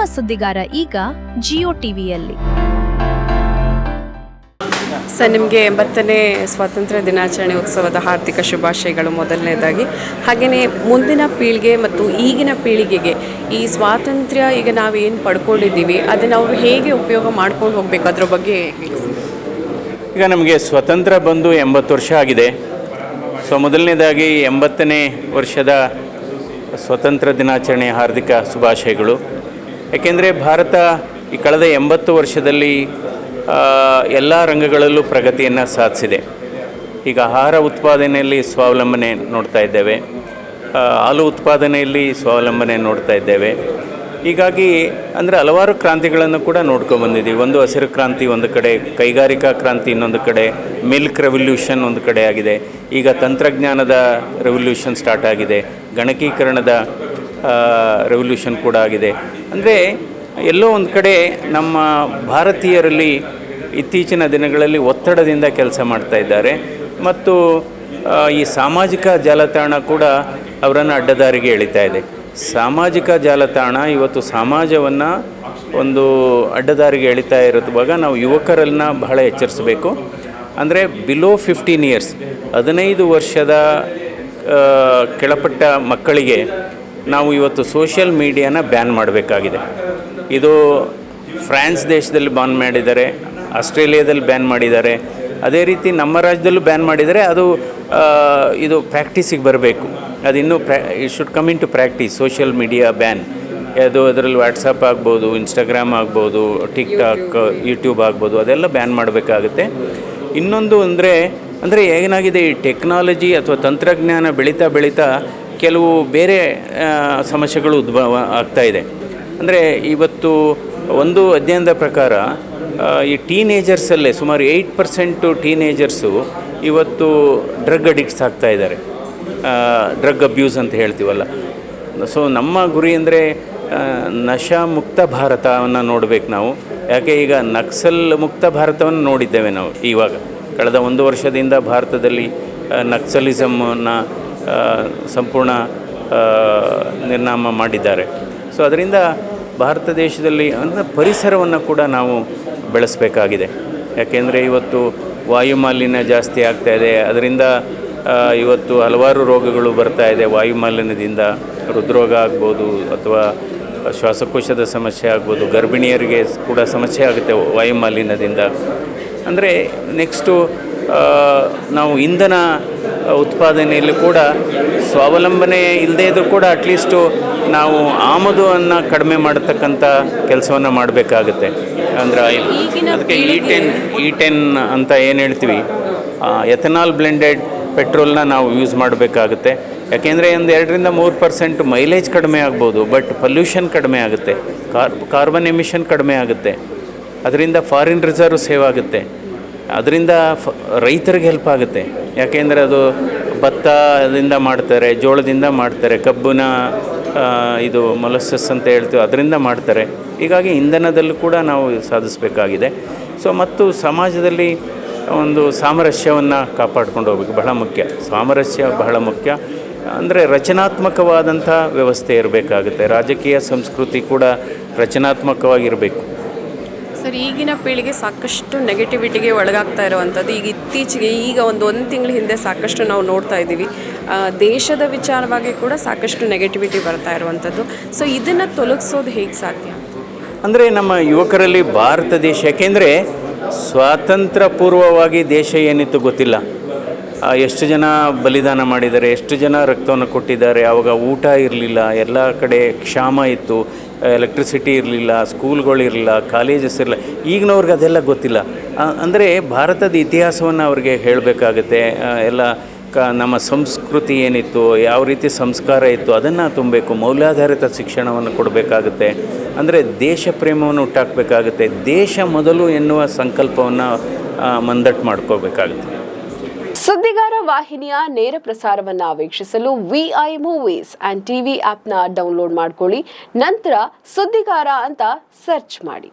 ನಮ್ಮ ಸುದ್ದಿಗಾರ ಈಗ ಜಿಯೋ ಟಿವಿಯಲ್ಲಿ. ಸರ್, ನಿಮಗೆ 80ನೇ ಸ್ವಾತಂತ್ರ್ಯ ದಿನಾಚರಣೆ ಉತ್ಸವದ ಹಾರ್ದಿಕ ಶುಭಾಶಯಗಳು ಮೊದಲನೇದಾಗಿ. ಹಾಗೆಯೇ ಮುಂದಿನ ಪೀಳಿಗೆ ಮತ್ತು ಈಗಿನ ಪೀಳಿಗೆಗೆ ಈ ಸ್ವಾತಂತ್ರ್ಯ ಈಗ ನಾವೇನು ಪಡ್ಕೊಂಡಿದ್ದೀವಿ ಅದನ್ನು ಅವರು ಹೇಗೆ ಉಪಯೋಗ ಮಾಡ್ಕೊಂಡು ಹೋಗಬೇಕು ಅದರ ಬಗ್ಗೆ. ಈಗ ನಮಗೆ ಸ್ವತಂತ್ರ ಬಂದು 80 ವರ್ಷ ಆಗಿದೆ. ಸೊ ಮೊದಲನೇದಾಗಿ 80ನೇ ವರ್ಷದ ಸ್ವತಂತ್ರ ದಿನಾಚರಣೆಯ ಹಾರ್ದಿಕ ಶುಭಾಶಯಗಳು. ಏಕೆಂದರೆ ಭಾರತ ಈ ಕಳೆದ 80 ವರ್ಷದಲ್ಲಿ ಎಲ್ಲ ರಂಗಗಳಲ್ಲೂ ಪ್ರಗತಿಯನ್ನು ಸಾಧಿಸಿದೆ. ಈಗ ಆಹಾರ ಉತ್ಪಾದನೆಯಲ್ಲಿ ಸ್ವಾವಲಂಬನೆ ನೋಡ್ತಾ ಇದ್ದೇವೆ, ಹಾಲು ಉತ್ಪಾದನೆಯಲ್ಲಿ ಸ್ವಾವಲಂಬನೆ ನೋಡ್ತಾ ಇದ್ದೇವೆ. ಹೀಗಾಗಿ ಅಂದರೆ ಹಲವಾರು ಕ್ರಾಂತಿಗಳನ್ನು ಕೂಡ ನೋಡ್ಕೊಂಡ್ಬಂದಿದ್ದೀವಿ. ಒಂದು ಹಸಿರು ಕ್ರಾಂತಿ ಒಂದು ಕಡೆ, ಕೈಗಾರಿಕಾ ಕ್ರಾಂತಿ ಇನ್ನೊಂದು ಕಡೆ, ಮಿಲ್ಕ್ ರೆವಲ್ಯೂಷನ್ ಒಂದು ಕಡೆ ಆಗಿದೆ. ಈಗ ತಂತ್ರಜ್ಞಾನದ ರೆವಲ್ಯೂಷನ್ ಸ್ಟಾರ್ಟ್ ಆಗಿದೆ, ಗಣಕೀಕರಣದ ರೆವಲ್ಯೂಷನ್ ಕೂಡ ಆಗಿದೆ. ಅಂದರೆ ಎಲ್ಲೋ ಒಂದು ಕಡೆ ನಮ್ಮ ಭಾರತೀಯರಲ್ಲಿ ಇತ್ತೀಚಿನ ದಿನಗಳಲ್ಲಿ ಒತ್ತಡದಿಂದ ಕೆಲಸ ಮಾಡ್ತಾ ಇದ್ದಾರೆ ಮತ್ತು ಈ ಸಾಮಾಜಿಕ ಜಾಲತಾಣ ಕೂಡ ಅವರನ್ನು ಅಡ್ಡದಾರಿಗೆ ಎಳಿತಾ ಇದೆ. ಸಾಮಾಜಿಕ ಜಾಲತಾಣ ಇವತ್ತು ಸಮಾಜವನ್ನು ಒಂದು ಅಡ್ಡದಾರಿಗೆ ಎಳಿತಾ ಇರುವಾಗ ನಾವು ಯುವಕರನ್ನು ಬಹಳ ಎಚ್ಚರಿಸಬೇಕು. ಅಂದರೆ ಬಿಲೋ 15 ಇಯರ್ಸ್ 15 ವರ್ಷದ ಕೆಳಪಟ್ಟ ಮಕ್ಕಳಿಗೆ ನಾವು ಇವತ್ತು ಸೋಷಿಯಲ್ ಮೀಡಿಯಾನ ಬ್ಯಾನ್ ಮಾಡಬೇಕಾಗಿದೆ. ಇದು ಫ್ರಾನ್ಸ್ ದೇಶದಲ್ಲಿ ಬ್ಯಾನ್ ಮಾಡಿದ್ದಾರೆ, ಆಸ್ಟ್ರೇಲಿಯಾದಲ್ಲಿ ಬ್ಯಾನ್ ಮಾಡಿದ್ದಾರೆ, ಅದೇ ರೀತಿ ನಮ್ಮ ರಾಜ್ಯದಲ್ಲೂ ಬ್ಯಾನ್ ಮಾಡಿದ್ದಾರೆ. ಅದು ಇದು ಪ್ರಾಕ್ಟೀಸಿಗೆ ಬರಬೇಕು. ಅದು ಇನ್ನೂ it should come into practice. Social media ban ಅದು ಅದರಲ್ಲಿ ವಾಟ್ಸಪ್ ಆಗ್ಬೋದು, ಇನ್ಸ್ಟಾಗ್ರಾಮ್ ಆಗ್ಬೋದು, ಟಿಕ್ಟಾಕ್, ಯೂಟ್ಯೂಬ್ ಆಗ್ಬೋದು, ಅದೆಲ್ಲ ಬ್ಯಾನ್ ಮಾಡಬೇಕಾಗುತ್ತೆ. ಇನ್ನೊಂದು ಅಂದರೆ ಏನಾಗಿದೆ, ಈ ಟೆಕ್ನಾಲಜಿ ಅಥವಾ ತಂತ್ರಜ್ಞಾನ ಬೆಳೀತಾ ಕೆಲವು ಬೇರೆ ಸಮಸ್ಯೆಗಳು ಉದ್ಭವ ಆಗ್ತಾಯಿದೆ. ಅಂದರೆ ಇವತ್ತು ಒಂದು ಅಧ್ಯಯನದ ಪ್ರಕಾರ ಈ ಟೀನೇಜರ್ಸಲ್ಲೇ ಸುಮಾರು 8% ಟೀನೇಜರ್ಸು ಇವತ್ತು ಡ್ರಗ್ ಅಡಿಕ್ಟ್ಸ್ ಆಗ್ತಾಯಿದ್ದಾರೆ. ಡ್ರಗ್ ಅಬ್ಯೂಸ್ ಅಂತ ಹೇಳ್ತೀವಲ್ಲ. ಸೊ ನಮ್ಮ ಗುರಿ ಅಂದರೆ ನಶಾ ಮುಕ್ತ ಭಾರತವನ್ನು ನೋಡಬೇಕು ನಾವು. ಯಾಕೆ ಈಗ ನಕ್ಸಲ್ ಮುಕ್ತ ಭಾರತವನ್ನು ನೋಡಿದ್ದೇವೆ ನಾವು. ಇವಾಗ ಕಳೆದ 1 ವರ್ಷದಿಂದ ಭಾರತದಲ್ಲಿ ನಕ್ಸಲಿಸಮನ್ನು ಸಂಪೂರ್ಣ ನಿರ್ನಾಮ ಮಾಡಿದ್ದಾರೆ. ಸೊ ಅದರಿಂದ ಭಾರತ ದೇಶದಲ್ಲಿ ಅಂದರೆ ಪರಿಸರವನ್ನು ಕೂಡ ನಾವು ಬೆಳೆಸಬೇಕಾಗಿದೆ. ಯಾಕೆಂದರೆ ಇವತ್ತು ವಾಯುಮಾಲಿನ್ಯ ಜಾಸ್ತಿ ಆಗ್ತಾಯಿದೆ. ಅದರಿಂದ ಇವತ್ತು ಹಲವಾರು ರೋಗಗಳು ಬರ್ತಾಯಿದೆ. ವಾಯುಮಾಲಿನ್ಯದಿಂದ ಹೃದ್ರೋಗ ಆಗ್ಬೋದು ಅಥವಾ ಶ್ವಾಸಕೋಶದ ಸಮಸ್ಯೆ ಆಗ್ಬೋದು, ಗರ್ಭಿಣಿಯರಿಗೆ ಕೂಡ ಸಮಸ್ಯೆ ಆಗುತ್ತೆ ವಾಯುಮಾಲಿನ್ಯದಿಂದ. ಅಂದರೆ ನೆಕ್ಸ್ಟು ನಾವು ಇಂಧನ ಉತ್ಪಾದನೆಯಲ್ಲಿ ಕೂಡ ಸ್ವಾವಲಂಬನೆ ಇಲ್ಲದೇ ಇದ್ದರೂ ಕೂಡ ಅಟ್ಲೀಸ್ಟು ನಾವು ಆಮದುವನ್ನು ಕಡಿಮೆ ಮಾಡತಕ್ಕಂಥ ಕೆಲಸವನ್ನು ಮಾಡಬೇಕಾಗುತ್ತೆ. ಅಂದರೆ ಅದಕ್ಕೆ E10 ಅಂತ ಏನು ಹೇಳ್ತೀವಿ, ಎಥನಾಲ್ ಬ್ಲೆಂಡೆಡ್ ಪೆಟ್ರೋಲ್ನ ನಾವು ಯೂಸ್ ಮಾಡಬೇಕಾಗುತ್ತೆ. ಯಾಕೆಂದರೆ ಒಂದು 2-3% ಮೈಲೇಜ್ ಕಡಿಮೆ ಆಗ್ಬೋದು, ಬಟ್ ಪೊಲ್ಯೂಷನ್ ಕಡಿಮೆ ಆಗುತ್ತೆ, ಕಾರ್ಬನ್ ಎಮಿಷನ್ ಕಡಿಮೆ ಆಗುತ್ತೆ. ಅದರಿಂದ ಫಾರಿನ್ ರಿಸರ್ವ್ ಸೇವ್ ಆಗುತ್ತೆ. ಅದರಿಂದ ರೈತರಿಗೆ ಹೆಲ್ಪ್ ಆಗುತ್ತೆ. ಯಾಕೆಂದರೆ ಅದು ಭತ್ತದಿಂದ ಮಾಡ್ತಾರೆ, ಜೋಳದಿಂದ ಮಾಡ್ತಾರೆ, ಕಬ್ಬಿನ ಇದು ಮೊಲಸಸ್ ಅಂತ ಹೇಳ್ತೀವಿ, ಅದರಿಂದ ಮಾಡ್ತಾರೆ. ಹೀಗಾಗಿ ಇಂಧನದಲ್ಲೂ ಕೂಡ ನಾವು ಸಾಧಿಸಬೇಕಾಗಿದೆ. ಸೊ ಮತ್ತು ಸಮಾಜದಲ್ಲಿ ಒಂದು ಸಾಮರಸ್ಯವನ್ನು ಕಾಪಾಡ್ಕೊಂಡು ಹೋಗ್ಬೇಕು, ಬಹಳ ಮುಖ್ಯ. ಸಾಮರಸ್ಯ ಬಹಳ ಮುಖ್ಯ. ಅಂದರೆ ರಚನಾತ್ಮಕವಾದಂಥ ವ್ಯವಸ್ಥೆ ಇರಬೇಕಾಗುತ್ತೆ. ರಾಜಕೀಯ ಸಂಸ್ಕೃತಿ ಕೂಡ ರಚನಾತ್ಮಕವಾಗಿರಬೇಕು. ಸರ್, ಈಗಿನ ಪೀಳಿಗೆ ಸಾಕಷ್ಟು ನೆಗೆಟಿವಿಟಿಗೆ ಒಳಗಾಗ್ತಾ ಇರುವಂಥದ್ದು. ಈಗ ಇತ್ತೀಚೆಗೆ ಒಂದು ತಿಂಗಳ ಹಿಂದೆ ಸಾಕಷ್ಟು ನಾವು ನೋಡ್ತಾ ಇದ್ದೀವಿ. ದೇಶದ ವಿಚಾರವಾಗಿ ಕೂಡ ಸಾಕಷ್ಟು ನೆಗೆಟಿವಿಟಿ ಬರ್ತಾ ಇರುವಂಥದ್ದು. ಸೊ ಇದನ್ನು ತೊಲಗಿಸೋದು ಹೇಗೆ ಸಾಧ್ಯ? ಅಂದರೆ ನಮ್ಮ ಯುವಕರಲ್ಲಿ ಭಾರತ ದೇಶ, ಯಾಕೆಂದರೆ ಸ್ವಾತಂತ್ರ್ಯ ಪೂರ್ವವಾಗಿ ದೇಶ ಏನಿತ್ತು ಗೊತ್ತಿಲ್ಲ. ಎಷ್ಟು ಜನ ಬಲಿದಾನ ಮಾಡಿದ್ದಾರೆ, ಎಷ್ಟು ಜನ ರಕ್ತವನ್ನು ಕೊಟ್ಟಿದ್ದಾರೆ. ಆವಾಗ ಊಟ ಇರಲಿಲ್ಲ, ಎಲ್ಲ ಕಡೆ ಕ್ಷಾಮ ಇತ್ತು, ಎಲೆಕ್ಟ್ರಿಸಿಟಿ ಇರಲಿಲ್ಲ, ಸ್ಕೂಲ್ಗಳಿರಲಿಲ್ಲ, ಕಾಲೇಜಸ್ ಇರಲಿಲ್ಲ. ಈಗಿನವ್ರಿಗೆ ಅದೆಲ್ಲ ಗೊತ್ತಿಲ್ಲ. ಅಂದರೆ ಭಾರತದ ಇತಿಹಾಸವನ್ನು ಅವ್ರಿಗೆ ಹೇಳಬೇಕಾಗುತ್ತೆ. ಎಲ್ಲ ನಮ್ಮ ಸಂಸ್ಕೃತಿ ಏನಿತ್ತು, ಯಾವ ರೀತಿ ಸಂಸ್ಕಾರ ಇತ್ತು, ಅದನ್ನು ತುಂಬಬೇಕು. ಮೌಲ್ಯಾಧಾರಿತ ಶಿಕ್ಷಣವನ್ನು ಕೊಡಬೇಕಾಗುತ್ತೆ. ಅಂದರೆ ದೇಶ ಪ್ರೇಮವನ್ನು ಹುಟ್ಟಾಕಬೇಕಾಗುತ್ತೆ. ದೇಶ ಮೊದಲು ಎನ್ನುವ ಸಂಕಲ್ಪವನ್ನು ಮಂದಟ್ಟು ಮಾಡ್ಕೋಬೇಕಾಗುತ್ತೆ. ಸುದ್ದಿಗಾರ ವಾಹಿನಿಯ ನೇರ ಪ್ರಸಾರವನ್ನ ವೀಕ್ಷಿಸಲು VI ಮೂವೀಸ್ ಅಂಡ್ TV ಆಪ್ನ ಡೌನ್ಲೋಡ್ ಮಾಡ್ಕೊಳ್ಳಿ. ನಂತರ ಸುದ್ದಿಗಾರ ಅಂತ ಸರ್ಚ್ ಮಾಡಿ.